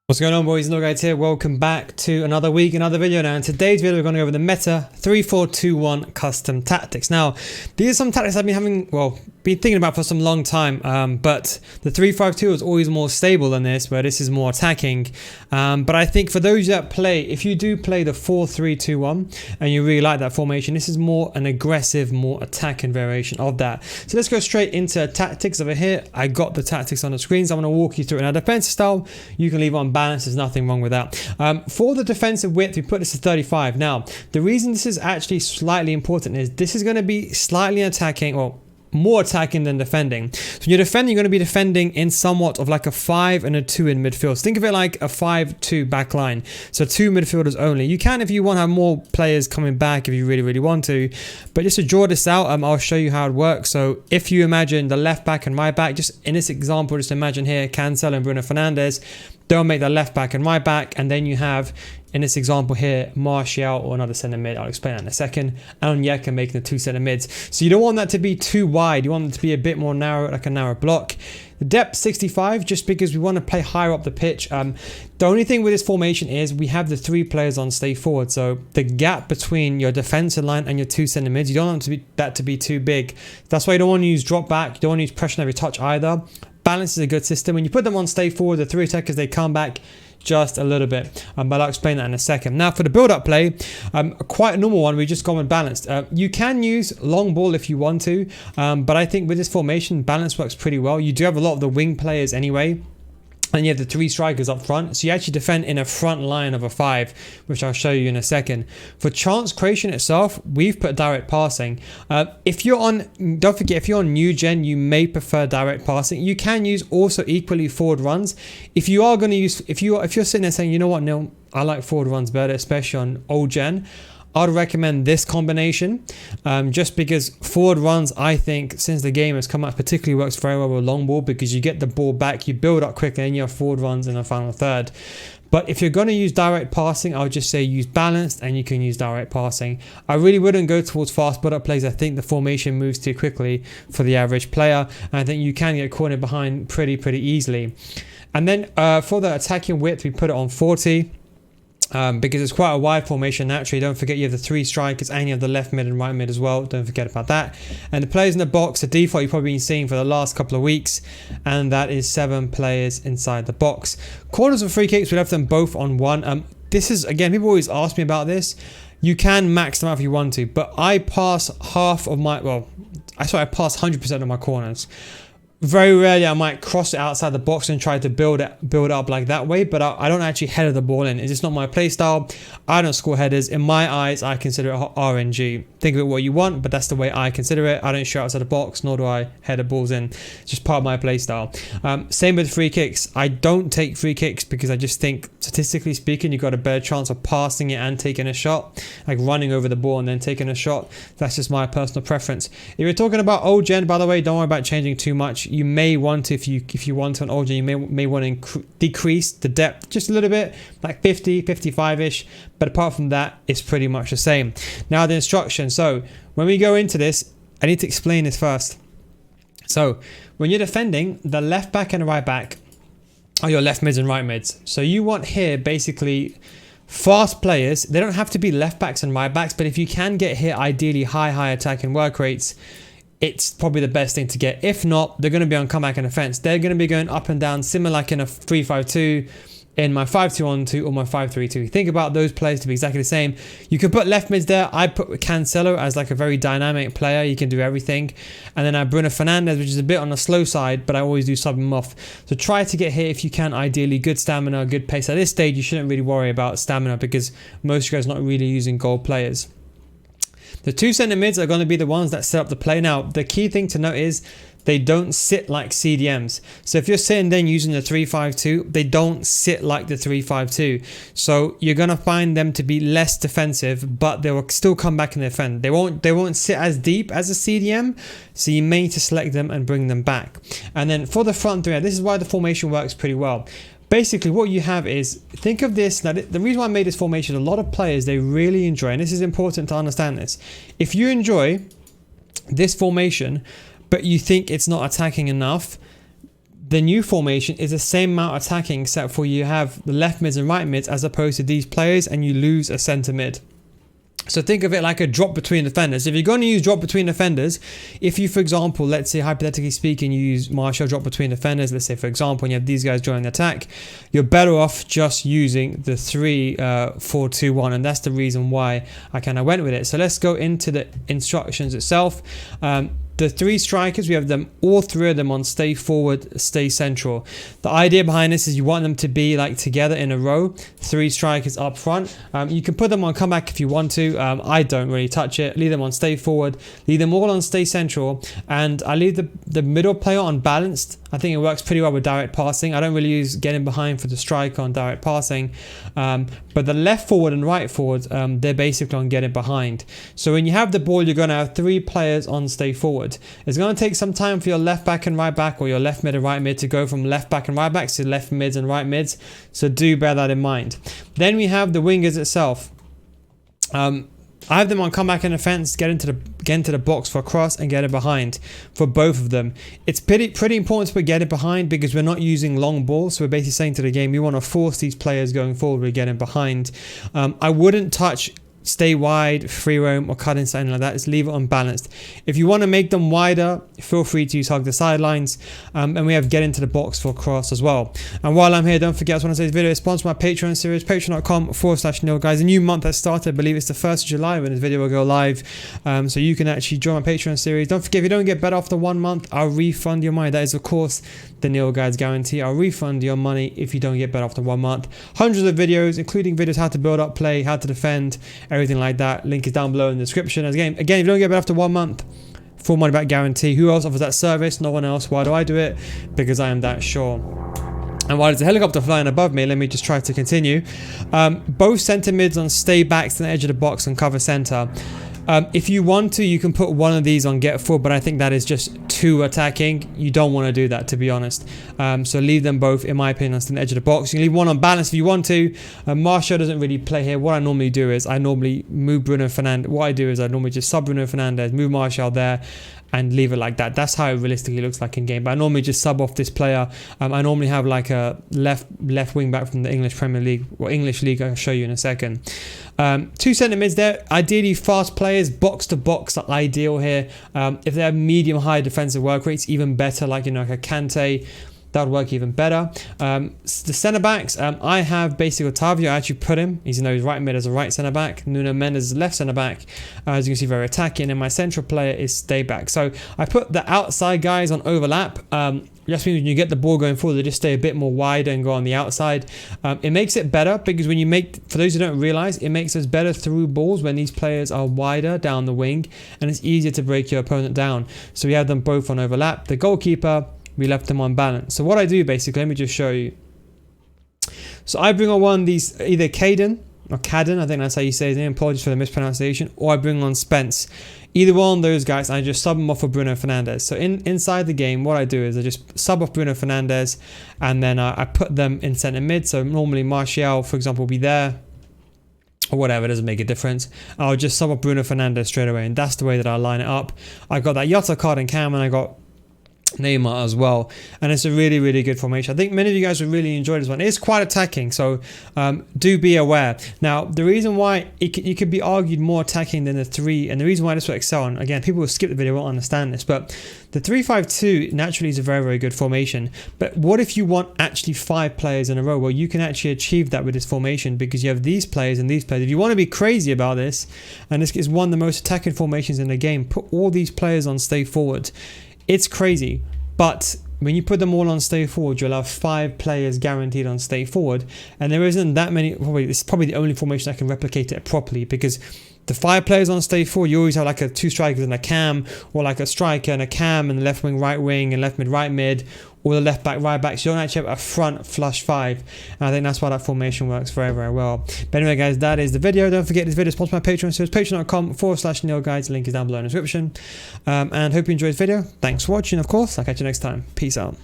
What's going on, boys and NealGuides here? Welcome back to another week, another video. Now in today's video we're going to go over the meta 3-4-2-1 custom tactics. Now these are some tactics I've been thinking about for some long time, but the 3-5-2 is always more stable than this, where this is more attacking. But I think for those that play, if you do play the 4-3-2-1 and you really like that formation, this is more an aggressive, more attacking variation of that. So let's go straight into tactics. Over here I got the tactics on the screen, so I'm going to walk you through it. Now defensive style you can leave on balance, there's nothing wrong with that. For the defensive width we put this to 35. Now the reason this is actually slightly important is this is going to be slightly attacking, or more attacking than defending. So when you're defending, you're going to be defending in somewhat of like a 5 and a 2 in midfield. So think of it like a 5-2 back line. So 2 midfielders only. You can, if you want, have more players coming back if you really want to. But just to draw this out, I'll show you how it works. So if you imagine the left back and right back, just in this example, just imagine here Cancelo and Bruno Fernandes. They'll make the left back and right back, and then you have, in this example here, Martial or another centre mid. I'll explain that in a second. And Onyeka making the 2 centre mids. So you don't want that to be too wide. You want it to be a bit more narrow, like a narrow block. The depth 65, just because we want to play higher up the pitch. The only thing with this formation is we have the 3 players on stay forward. So the gap between your defensive line and your 2 centre mids, you don't want that to be too big. That's why you don't want to use drop back. You don't want to use pressure on every touch either. Balance is a good system. When you put them on stay forward, the 3 attackers, they come back just a little bit, but I'll explain that in a second. Now for the build-up play, quite a normal one. We just gone with balanced. You can use long ball if you want to, but I think with this formation, balance works pretty well. You do have a lot of the wing players anyway, and you have the 3 strikers up front, so you actually defend in a front line of a 5, which I'll show you in a second. For chance creation itself, we've put direct passing. If you're on, don't forget, if you're on new gen, you may prefer direct passing. You can use also equally forward runs. If you are going to use, if you're sitting there saying, you know what, Neil, I like forward runs better, especially on old gen, I'd recommend this combination, just because forward runs, I think, since the game has come out, particularly works very well with long ball, because you get the ball back, you build up quickly, and you have forward runs in the final third. But if you're going to use direct passing, I would just say use balanced, and you can use direct passing. I really wouldn't go towards fast build-up plays. I think the formation moves too quickly for the average player, and I think you can get cornered behind pretty easily. And then for the attacking width, we put it on 40. Because it's quite a wide formation naturally. Don't forget you have the 3 strikers and you have the left mid and right mid as well. Don't forget about that. And the players in the box, the default you've probably been seeing for the last couple of weeks, and that is 7 players inside the box. Corners and free kicks, we left them both on 1. This is, again, people always ask me about this. You can max them out if you want to, but I pass half of my, I pass 100% of my corners. Very rarely I might cross it outside the box and try to build it up like that way, but I don't actually header the ball in. It's just not my play style. I don't score headers. In my eyes, I consider it RNG. Think of it what you want, but that's the way I consider it. I don't shoot outside the box, nor do I header balls in. It's just part of my play style. Same with free kicks. I don't take free kicks because I just think, statistically speaking, you've got a better chance of passing it and taking a shot, like running over the ball and then taking a shot. That's just my personal preference. If you're talking about old gen, by the way, don't worry about changing too much. You may want to, if you want to an old gen, you may want to decrease the depth just a little bit, like 50, 55-ish. But apart from that, it's pretty much the same. Now the instruction. So when we go into this, I need to explain this first. So when you're defending, the left back and the right back are your left mids and right mids. So you want here basically fast players. They don't have to be left backs and right backs, but if you can get here ideally high attacking work rates, it's probably the best thing to get. If not, they're going to be on comeback and offense. They're going to be going up and down, similar like in a 3-5-2, in my 5-2-1-2 or my 5-3-2. Think about those players to be exactly the same. You can put left mids there. I put Cancelo as like a very dynamic player. He can do everything. And then I have Bruno Fernandes, which is a bit on the slow side, but I always do sub him off. So try to get here if you can, ideally good stamina, good pace. At this stage, you shouldn't really worry about stamina because most of you guys are not really using goal players. The 2 centre mids are going to be the ones that set up the play. Now, the key thing to note is they don't sit like CDMs. So if you're sitting there using the 3-5-2, they don't sit like the 3-5-2. So you're going to find them to be less defensive, but they will still come back and defend. They won't sit as deep as a CDM, so you may need to select them and bring them back. And then for the front 3, this is why the formation works pretty well. Basically what you have is, think of this, now the reason why I made this formation, a lot of players, they really enjoy, and this is important to understand this. If you enjoy this formation, but you think it's not attacking enough, The new formation is the same amount attacking, except for you have the left mids and right mids as opposed to these players, and you lose a centre mid. So think of it like a drop between defenders. If you're going to use drop between defenders, if you, for example, let's say hypothetically speaking, you use Martial drop between defenders, let's say for example, and you have these guys joining the attack, you're better off just using the 3-4-2-1, and that's the reason why I kind of went with it. So let's go into the instructions itself. The three strikers, we have them, all three of them on stay forward, stay central. The idea behind this is you want them to be like together in a row, three strikers up front. You can put them on comeback if you want to. I don't really touch it. Leave them on stay forward, leave them all on stay central, and I leave the middle player on balanced. I think it works pretty well with direct passing. I don't really use getting behind for the striker on direct passing, but the left forward and right forward, they're basically on getting behind. So when you have the ball, you're going to have three players on stay forward. It's going to take some time for your left back and right back, or your left mid and right mid, to go from left back and right backs to left mids and right mids. So do bear that in mind. Then we have the wingers itself. I have them on comeback and defense, get into the box for a cross and get it behind for both of them. It's pretty important to get it behind because we're not using long balls. So we're basically saying to the game, we want to force these players going forward, we're getting behind. I wouldn't touch stay wide, free roam, or cut inside, anything like that. Just leave it unbalanced. If you want to make them wider, feel free to use hug the sidelines. And we have get into the box for cross as well. And while I'm here, don't forget, I just want to say this video is sponsored by my Patreon series, patreon.com/NealGuides. A new month has started. I believe it's the 1st of July when this video will go live. So you can actually join my Patreon series. Don't forget, if you don't get better after 1 month, I'll refund your money. That is, of course, the NealGuides guarantee. I'll refund your money if you don't get better after 1 month. Hundreds of videos, including videos how to build up play, how to defend, everything like that. Link is down below in the description. Again, if you don't get better after 1 month, full money back guarantee. Who else offers that service? No one else. Why do I do it? Because I am that sure. And while there's a helicopter flying above me, let me just try to continue. Both centre mids on stay backs to the edge of the box and cover centre. If you want to, you can put one of these on get full, but I think that is just too attacking. You don't want to do that, to be honest. So leave them both, in my opinion, on the edge of the box. You can leave one on balance if you want to. Martial doesn't really play here. What I normally do is I normally move Bruno Fernandes. What I do is I normally just sub Bruno Fernandes, move Martial there, and leave it like that. That's how it realistically looks like in game. But I normally just sub off this player. I normally have like a left wing back from the English Premier League or English League. I'll show you in a second. Two centre mids there. Ideally, fast players, box to box are ideal here. If they have medium high defensive work rates, even better. Like like a Kante, that would work even better. The centre backs, I have basically Otavio. I actually put him. He's right mid as a right centre back. Nuno Mendes is left centre back. As you can see, very attacking. And my central player is stay back. So I put the outside guys on overlap. Just means when you get the ball going forward, they just stay a bit more wider and go on the outside. It makes it better because when you for those who don't realise, it makes us better through balls when these players are wider down the wing, and it's easier to break your opponent down. So we have them both on overlap. The goalkeeper, we left them on balance. So what I do basically, let me just show you. So I bring on one of these, either Caden or Cadden, I think that's how you say his name, apologies for the mispronunciation, or I bring on Spence. Either one of those guys, I just sub them off for Bruno Fernandes. So inside the game, what I do is I just sub off Bruno Fernandes, and then I put them in centre mid. So normally Martial, for example, will be there, or whatever, it doesn't make a difference. I'll just sub off Bruno Fernandes straight away, and that's the way that I line it up. I got that Jota card in Cam, and I got Neymar as well, and it's a really, really good formation. I think many of you guys will really enjoy this one. It's quite attacking, so do be aware. Now, the reason why it could be argued more attacking than the 3, and the reason why this will excel, and again, people will skip the video, won't understand this, but the 3-5-2 naturally is a very, very good formation. But what if you want actually 5 players in a row? Well, you can actually achieve that with this formation because you have these players and these players. If you want to be crazy about this, and this is one of the most attacking formations in the game, put all these players on stay forward. It's crazy, but when you put them all on stay forward, you'll have 5 players guaranteed on stay forward, and there isn't that many. It's probably the only formation that can replicate it properly, because the 5 players on stay forward, you always have like 2 strikers and a cam, or like a striker and a cam, and the left wing, right wing, and left mid, right mid, or the left back, right back. So you don't actually have a front flush 5, and I think that's why that formation works very, very well. But anyway, guys, that is the video. Don't forget this video is sponsored by my Patreon series, patreon.com/NealGuides. Link is down below in the description. And hope you enjoyed the video. Thanks for watching, of course. I'll catch you next time. Peace out.